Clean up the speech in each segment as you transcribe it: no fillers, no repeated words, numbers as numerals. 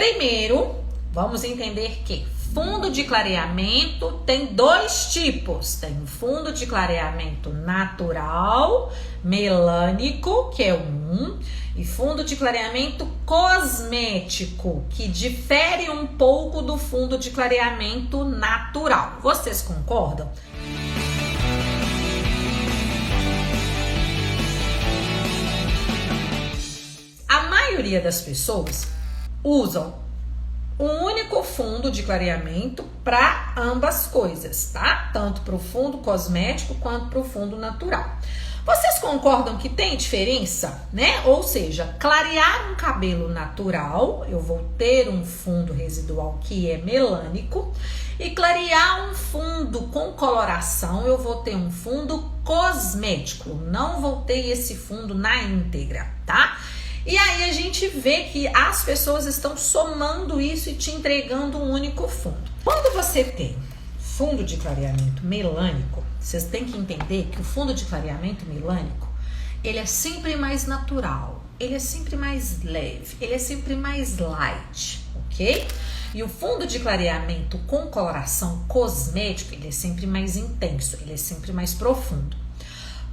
Primeiro, vamos entender que fundo de clareamento tem dois tipos. Tem o fundo de clareamento natural, melânico, que é um, e fundo de clareamento cosmético, que difere um pouco do fundo de clareamento natural. Vocês concordam? A maioria das pessoas usam um único fundo de clareamento para ambas coisas, tá? Tanto para o fundo cosmético quanto para o fundo natural. Vocês concordam que tem diferença, né? Ou seja, clarear um cabelo natural, eu vou ter um fundo residual que é melânico, e clarear um fundo com coloração, eu vou ter um fundo cosmético, não vou ter esse fundo na íntegra, tá? E aí a gente vê que as pessoas estão somando isso e te entregando um único fundo. Quando você tem fundo de clareamento melânico, vocês têm que entender que o fundo de clareamento melânico, ele é sempre mais natural, ele é sempre mais leve, ele é sempre mais light, ok? E o fundo de clareamento com coloração cosmético, ele é sempre mais intenso, ele é sempre mais profundo.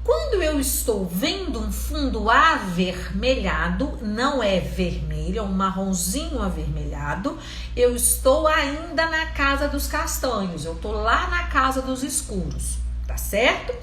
Quando eu estou vendo um fundo avermelhado, não é vermelho, é um marronzinho avermelhado, eu estou ainda na casa dos castanhos, eu estou lá na casa dos escuros, tá certo?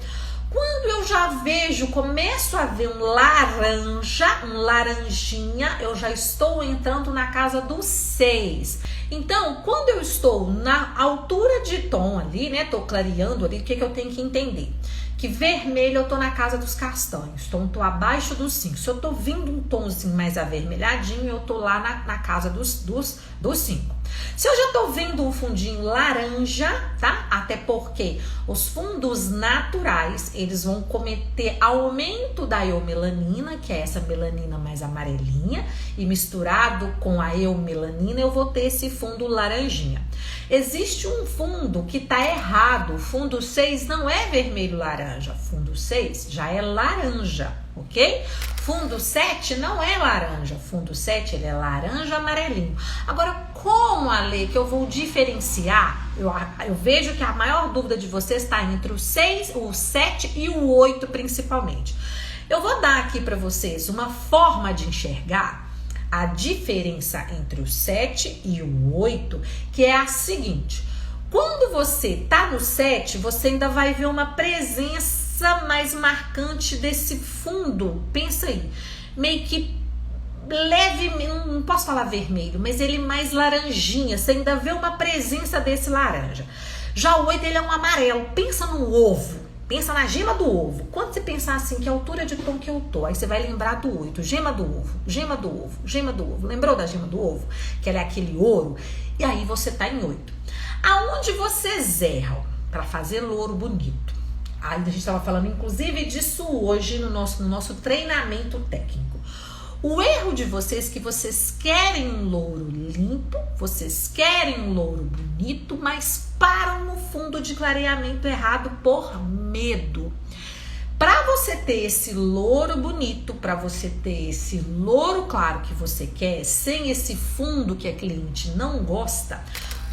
Quando eu já vejo, começo a ver um laranja, um laranjinha, eu já estou entrando na casa dos 6. Então, quando eu estou na altura de tom ali, né, tô clareando ali, o que eu tenho que entender? Que vermelho eu tô na casa dos castanhos, então eu tô abaixo dos 5. Se eu tô vindo um tomzinho mais avermelhadinho, eu tô lá na casa dos 5. Se eu já tô vendo um fundinho laranja, tá? Até porque os fundos naturais, eles vão cometer aumento da eumelanina, que é essa melanina mais amarelinha, e misturado com a eumelanina, eu vou ter esse fundo laranjinha. Existe um fundo que tá errado, o fundo 6 não é vermelho laranja, fundo 6 já é laranja, ok? Fundo 7 não é laranja, fundo 7 ele é laranja amarelinho. Agora, como, Ale, que eu vou diferenciar? Eu vejo que a maior dúvida de vocês está entre o 6, o 7 e o 8 principalmente. Eu vou dar aqui para vocês uma forma de enxergar a diferença entre o 7 e o 8, que é a seguinte: quando você tá no 7, você ainda vai ver uma presença mais marcante desse fundo. Pensa aí, meio que leve, não posso falar vermelho, mas ele mais laranjinha, você ainda vê uma presença desse laranja. Já o 8, ele é um amarelo, pensa no ovo. Pensa na gema do ovo. Quando você pensar assim, que altura de tom que eu tô, aí você vai lembrar do 8, gema do ovo, gema do ovo, gema do ovo. Lembrou da gema do ovo? Que ela é aquele ouro. E aí você tá em 8. Aonde vocês erram para fazer louro bonito? Aí a gente estava falando, inclusive, disso hoje no nosso treinamento técnico. O erro de vocês é que vocês querem um louro limpo, vocês querem um louro bonito, mas param no fundo de clareamento errado por medo. Para você ter esse louro bonito, para você ter esse louro claro que você quer, sem esse fundo que a cliente não gosta,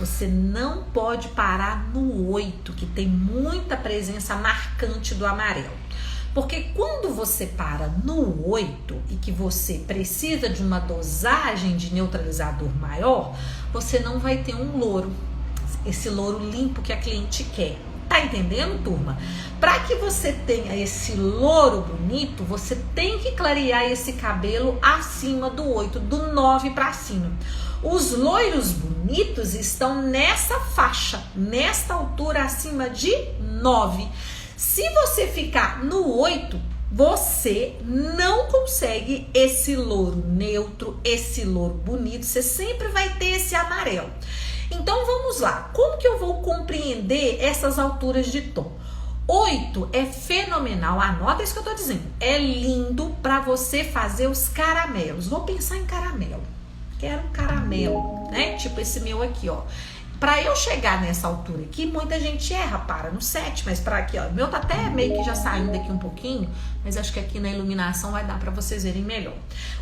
você não pode parar no 8, que tem muita presença marcante do amarelo. Porque quando você para no 8 e que você precisa de uma dosagem de neutralizador maior, você não vai ter um louro, esse louro limpo que a cliente quer. Tá entendendo, turma? Para que você tenha esse louro bonito, você tem que clarear esse cabelo acima do 8, do 9 para cima. Os loiros bonitos estão nessa faixa, nesta altura acima de 9. Se você ficar no 8, você não consegue esse louro neutro, esse louro bonito, você sempre vai ter esse amarelo. Então vamos lá, como que eu vou compreender essas alturas de tom? 8 é fenomenal, anota isso que eu tô dizendo, é lindo para você fazer os caramelos. Vou pensar em caramelo, quero um caramelo, né? Tipo esse meu aqui, ó. Pra eu chegar nessa altura aqui, muita gente erra, para no 7, mas pra aqui, ó, o meu tá até meio que já saindo aqui um pouquinho, mas acho que aqui na iluminação vai dar pra vocês verem melhor.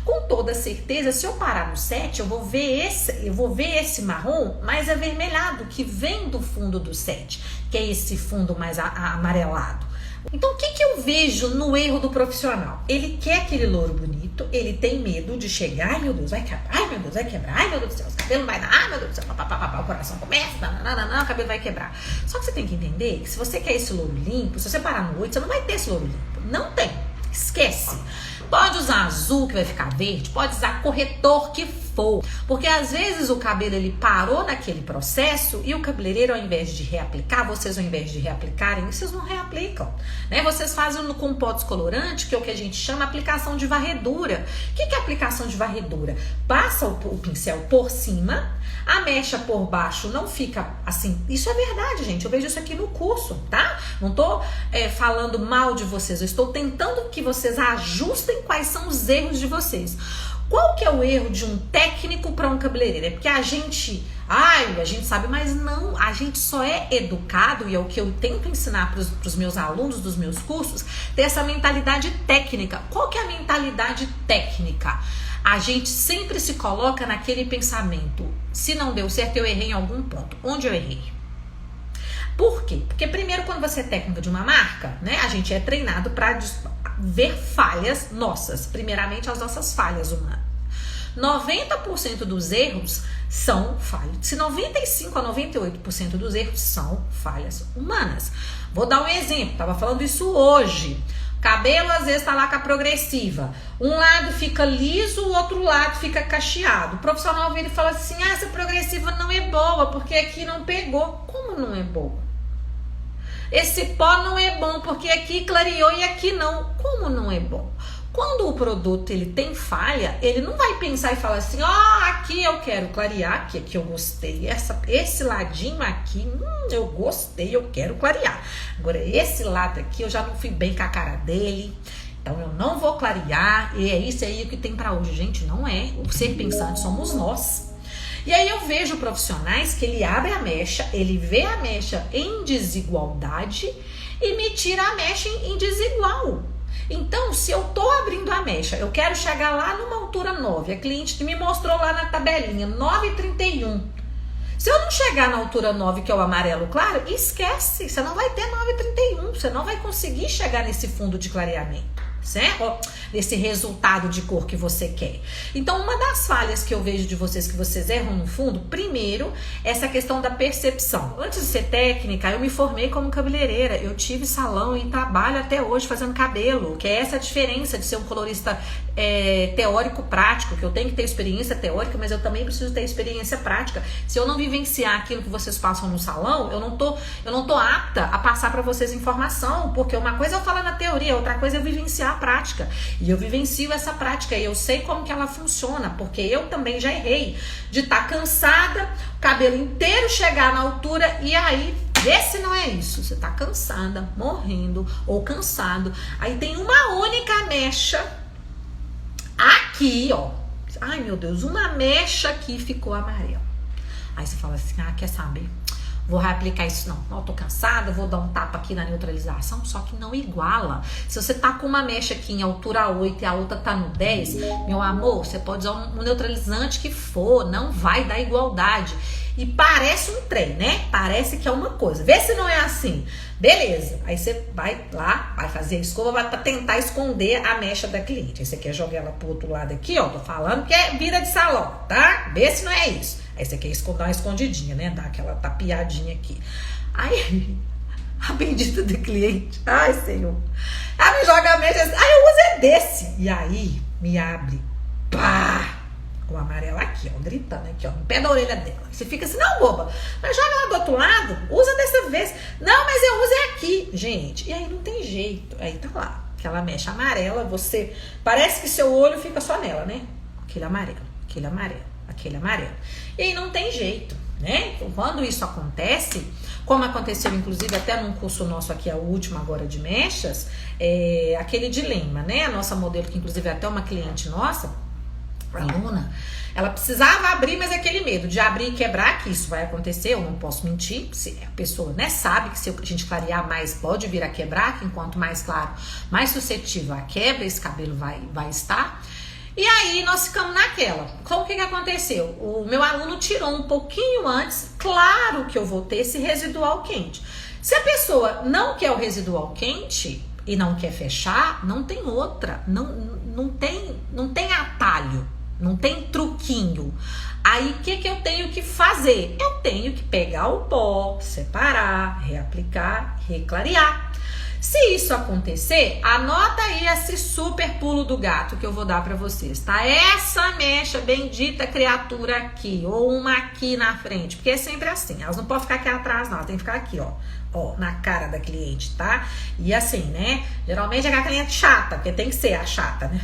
Com toda certeza, se eu parar no 7, eu vou ver esse marrom mais avermelhado, que vem do fundo do 7, que é esse fundo mais amarelado. Então, o que eu vejo no erro do profissional? Ele quer aquele louro bonito, ele tem medo de chegar, ai meu Deus, vai quebrar, ai meu Deus, vai quebrar, ai meu Deus do céu, os cabelos vai dar, ai meu Deus do céu, o coração começa, o cabelo vai quebrar. Só que você tem que entender que se você quer esse louro limpo, se você parar no 8, você não vai ter esse louro limpo. Não tem. Esquece. Pode usar azul que vai ficar verde, pode usar corretor que for, porque às vezes o cabelo ele parou naquele processo e o cabeleireiro, ao invés de reaplicar, vocês ao invés de reaplicarem, vocês não reaplicam, né? Vocês fazem com pó descolorante, que é o que a gente chama aplicação de varredura. O que é aplicação de varredura? Passa o pincel por cima, a mecha por baixo não fica assim. Isso é verdade, gente. Eu vejo isso aqui no curso, tá? Não tô falando mal de vocês. Eu estou tentando que vocês ajustem quais são os erros de vocês. Qual que é o erro de um técnico para um cabeleireiro? É porque a gente sabe, mas não, a gente só é educado, e é o que eu tento ensinar para os meus alunos dos meus cursos, ter essa mentalidade técnica. Qual que é a mentalidade técnica? A gente sempre se coloca naquele pensamento, se não deu certo, eu errei em algum ponto. Onde eu errei? Por quê? Porque primeiro, quando você é técnica de uma marca, né, a gente é treinado para ver falhas nossas, primeiramente as nossas falhas humanas. 90% dos erros são falhas. Se 95% a 98% dos erros são falhas humanas. Vou dar um exemplo, tava falando isso hoje. Cabelo às vezes tá lá com a progressiva. Um lado fica liso, o outro lado fica cacheado. O profissional vira e fala assim, essa progressiva não é boa, porque aqui não pegou. Como não é boa? Esse pó não é bom, porque aqui clareou e aqui não. Como não é bom? Quando o produto ele tem falha, ele não vai pensar e falar assim, aqui eu quero clarear, aqui eu gostei, esse ladinho aqui, eu gostei, eu quero clarear. Agora, esse lado aqui, eu já não fui bem com a cara dele, então eu não vou clarear, e é isso aí o que tem pra hoje. Gente, não é. O ser pensante somos nós. E aí eu vejo profissionais que ele abre a mecha, ele vê a mecha em desigualdade e me tira a mecha em desigual. Então, se eu tô abrindo a mecha, eu quero chegar lá numa altura 9, a cliente me mostrou lá na tabelinha, 9,31. Se eu não chegar na altura 9, que é o amarelo claro, esquece, você não vai ter 9,31, você não vai conseguir chegar nesse fundo de clareamento, certo? Nesse resultado de cor que você quer. Então, uma das falhas que eu vejo de vocês, que vocês erram no fundo, primeiro, essa questão da percepção. Antes de ser técnica, eu me formei como cabeleireira, eu tive salão e trabalho até hoje fazendo cabelo, que é essa a diferença de ser um colorista teórico prático, que eu tenho que ter experiência teórica, mas eu também preciso ter experiência prática. Se eu não vivenciar aquilo que vocês passam no salão, eu não tô apta a passar para vocês informação, porque uma coisa é eu falar na teoria, outra coisa é eu vivenciar a prática. E eu vivencio essa prática e eu sei como que ela funciona, porque eu também já errei de estar cansada, o cabelo inteiro chegar na altura e aí, vê se não é isso. Você tá cansada, morrendo ou cansado. Aí tem uma única mecha aqui, ó. Ai, meu Deus, uma mecha aqui ficou amarela. Aí você fala assim, quer saber? Vou reaplicar isso não, tô cansada, vou dar um tapa aqui na neutralização, só que não iguala. Se você tá com uma mecha aqui em altura 8 e a outra tá no 10, meu amor, você pode usar um neutralizante que for, não vai dar igualdade. E parece um trem, né? Parece que é uma coisa. Vê se não é assim. Beleza. Aí você vai lá, vai fazer a escova, vai tentar esconder a mecha da cliente. Aí você quer jogar ela pro outro lado aqui, ó, tô falando que é vida de salão, tá? Vê se não é isso. Aí você quer dar uma escondidinha, né? Dar aquela tapeadinha aqui. Aí, a bendita do cliente. Ai, Senhor. Ela me joga a mecha assim. Ai, eu uso é desse. E aí, me abre. Pá! O amarelo aqui, ó. Gritando aqui, ó. No pé da orelha dela. Você fica assim, não, boba. Mas joga lá do outro lado. Usa dessa vez. Não, mas eu uso é aqui. Gente, e aí não tem jeito. Aí tá lá. Aquela mecha amarela. Você... Parece que seu olho fica só nela, né? Aquele amarelo. Aquele amarelo. Aquele amarelo. E aí não tem jeito, né? Então, quando isso acontece, como aconteceu inclusive até num curso nosso aqui, a última agora de mechas, aquele dilema, né? A nossa modelo, que inclusive é até uma cliente nossa, A aluna, ela precisava abrir, mas aquele medo de abrir e quebrar, que isso vai acontecer, eu não posso mentir. Se a pessoa, né, sabe que se a gente clarear mais, pode vir a quebrar, que enquanto mais claro, mais suscetível à quebra, esse cabelo vai estar. E aí nós ficamos naquela. Então o que aconteceu? O meu aluno tirou um pouquinho antes, claro que eu vou ter esse residual quente. Se a pessoa não quer o residual quente e não quer fechar, não tem outra, não tem atalho, não tem truquinho. Aí o que eu tenho que fazer? Eu tenho que pegar o pó, separar, reaplicar, reclarear. Se isso acontecer, anota aí esse super pulo do gato que eu vou dar pra vocês, tá? Essa mecha bendita criatura aqui, ou uma aqui na frente, porque é sempre assim, elas não podem ficar aqui atrás não, tem que ficar aqui, ó, na cara da cliente, tá? E assim, né, geralmente é a cliente chata, porque tem que ser a chata, né?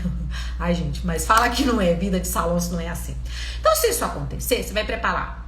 Ai, gente, mas fala que não é vida de salão se não é assim. Então, se isso acontecer, você vai preparar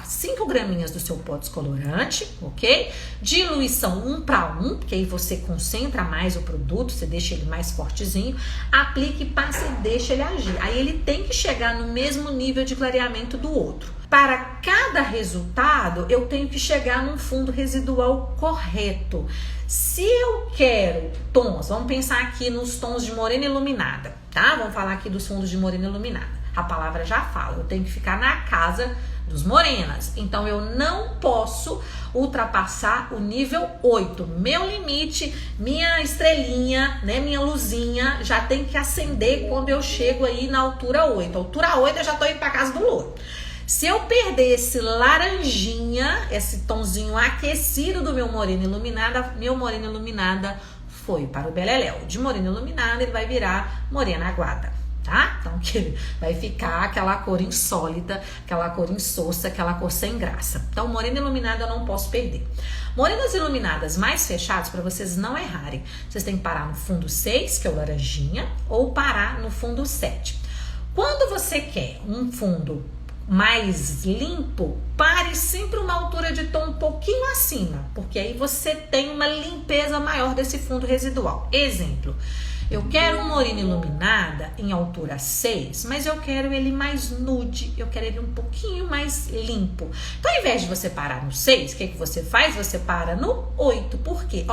5 graminhas do seu pó descolorante, ok? Diluição 1:1, porque aí você concentra mais o produto, você deixa ele mais fortezinho, aplique, passe e deixa ele agir. Aí ele tem que chegar no mesmo nível de clareamento do outro. Para cada resultado, eu tenho que chegar num fundo residual correto. Se eu quero tons, vamos pensar aqui nos tons de morena iluminada, tá? Vamos falar aqui dos fundos de morena iluminada. A palavra já fala, eu tenho que ficar na casa dos morenas. Então, eu não posso ultrapassar o nível 8. Meu limite, minha estrelinha, né, minha luzinha, já tem que acender quando eu chego aí na altura 8. Altura 8, eu já tô indo pra casa do louro. Se eu perder esse laranjinha, esse tonzinho aquecido do meu morena iluminada foi para o beleléu. De morena iluminada, ele vai virar morena aguada. Tá? Então que vai ficar aquela cor insólita, aquela cor insossa, aquela cor sem graça. Então morena iluminada eu não posso perder. Morenas iluminadas mais fechadas, para vocês não errarem, vocês têm que parar no fundo 6, que é o laranjinha, ou parar no fundo 7. Quando você quer um fundo mais limpo, pare sempre uma altura de tom um pouquinho acima, porque aí você tem uma limpeza maior desse fundo residual. Exemplo, eu quero um morena iluminada em altura 6, mas eu quero ele mais nude, eu quero ele um pouquinho mais limpo. Então, ao invés de você parar no 6, o que você faz? Você para no 8. Por quê?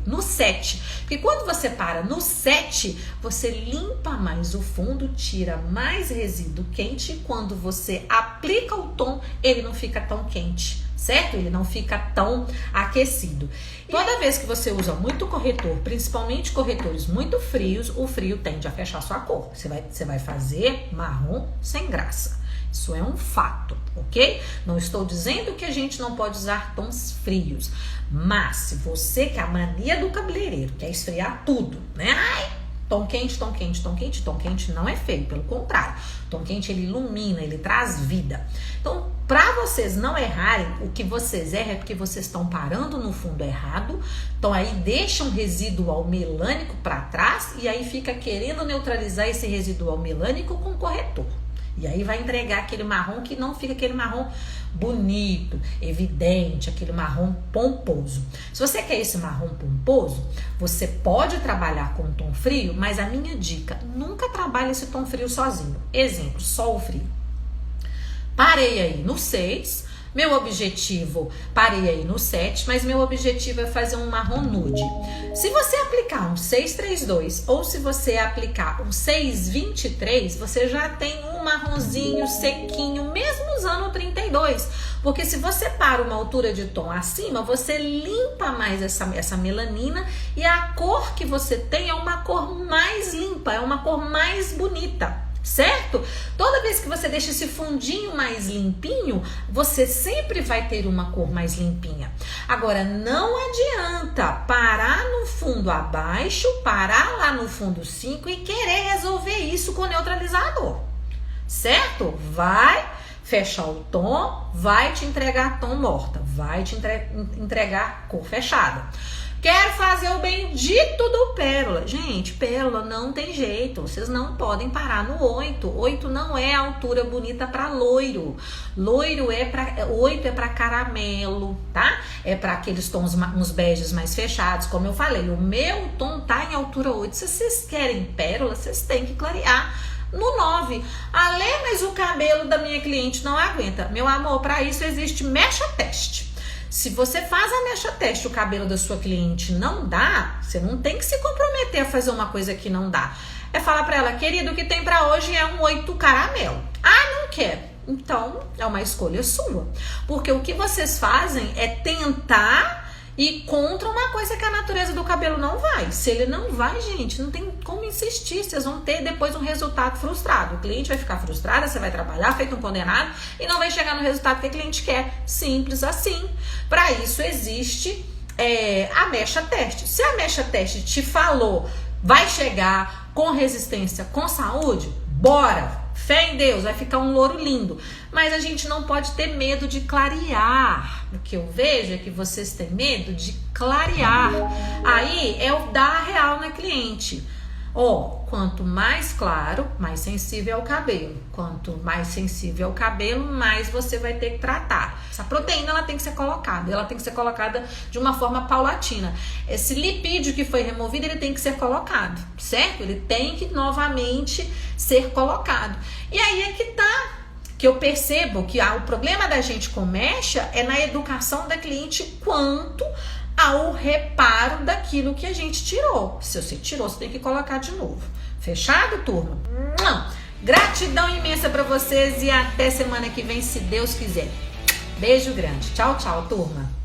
No 7. Porque quando você para no 7, você limpa mais o fundo, tira mais resíduo quente. E quando você aplica o tom, ele não fica tão quente, certo? Ele não fica tão aquecido. Toda vez que você usa muito corretor, principalmente corretores muito frios, o frio tende a fechar sua cor. Você vai fazer marrom sem graça. Isso é um fato, ok? Não estou dizendo que a gente não pode usar tons frios, mas se você quer a mania do cabeleireiro, quer esfriar tudo, né? Ai, tom quente, tom quente, tom quente. Tom quente não é feio, pelo contrário. Tom quente, ele ilumina, ele traz vida. Então, para vocês não errarem, o que vocês erram é porque vocês estão parando no fundo errado. Então, aí deixa um residual melânico para trás e aí fica querendo neutralizar esse residual melânico com corretor. E aí vai entregar aquele marrom que não fica aquele marrom bonito, evidente, aquele marrom pomposo. Se você quer esse marrom pomposo, você pode trabalhar com tom frio, mas a minha dica, nunca trabalhe esse tom frio sozinho. Exemplo, sol frio. Parei aí no 6, meu objetivo, parei aí no 7, mas meu objetivo é fazer um marrom nude. Se você aplicar um 632 ou se você aplicar um 623, você já tem um marronzinho sequinho, mesmo usando o 32. Porque se você para uma altura de tom acima, você limpa mais essa melanina e a cor que você tem é uma cor mais limpa, é uma cor mais bonita. Certo? Toda vez que você deixa esse fundinho mais limpinho, você sempre vai ter uma cor mais limpinha. Agora, não adianta parar no fundo abaixo, parar lá no fundo 5 e querer resolver isso com neutralizador. Certo? Vai fechar o tom, vai te entregar tom morta, vai te entregar cor fechada. Quero fazer o bendito do pérola. Gente, pérola não tem jeito. Vocês não podem parar no 8. 8 não é a altura bonita para loiro. 8 é para caramelo, tá? É para aqueles tons, uns beges mais fechados. Como eu falei, o meu tom tá em altura 8. Se vocês querem pérola, vocês têm que clarear no 9. Alê, mas o cabelo da minha cliente não aguenta. Meu amor, para isso existe mecha teste. Se você faz a mecha teste e o cabelo da sua cliente não dá, você não tem que se comprometer a fazer uma coisa que não dá. É falar para ela, querido, o que tem para hoje é um 8 caramelo. Ah, não quero. Então, é uma escolha sua. Porque o que vocês fazem é tentar ir contra uma coisa que a natureza do cabelo não vai. Se ele não vai, gente, não tem como insistir. Vocês vão ter depois um resultado frustrado. O cliente vai ficar frustrado, você vai trabalhar feito um condenado e não vai chegar no resultado que o cliente quer. Simples assim. Para isso existe a mecha teste. Se a mecha teste te falou, vai chegar com resistência, com saúde, bora! Fé em Deus, vai ficar um louro lindo. Mas a gente não pode ter medo de clarear. O que eu vejo é que vocês têm medo de clarear. Aí é o dar real na cliente. Quanto mais claro, mais sensível é o cabelo. Quanto mais sensível é o cabelo, mais você vai ter que tratar. Essa proteína ela tem que ser colocada. Ela tem que ser colocada de uma forma paulatina. Esse lipídio que foi removido, ele tem que ser colocado, certo? Ele tem que novamente ser colocado. E aí é que tá. Que eu percebo que o problema da gente com mecha é na educação da cliente quanto ao reparo daquilo que a gente tirou. Se você tirou, você tem que colocar de novo. Fechado, turma? Gratidão imensa para vocês e até semana que vem, se Deus quiser. Beijo grande. Tchau, tchau, turma.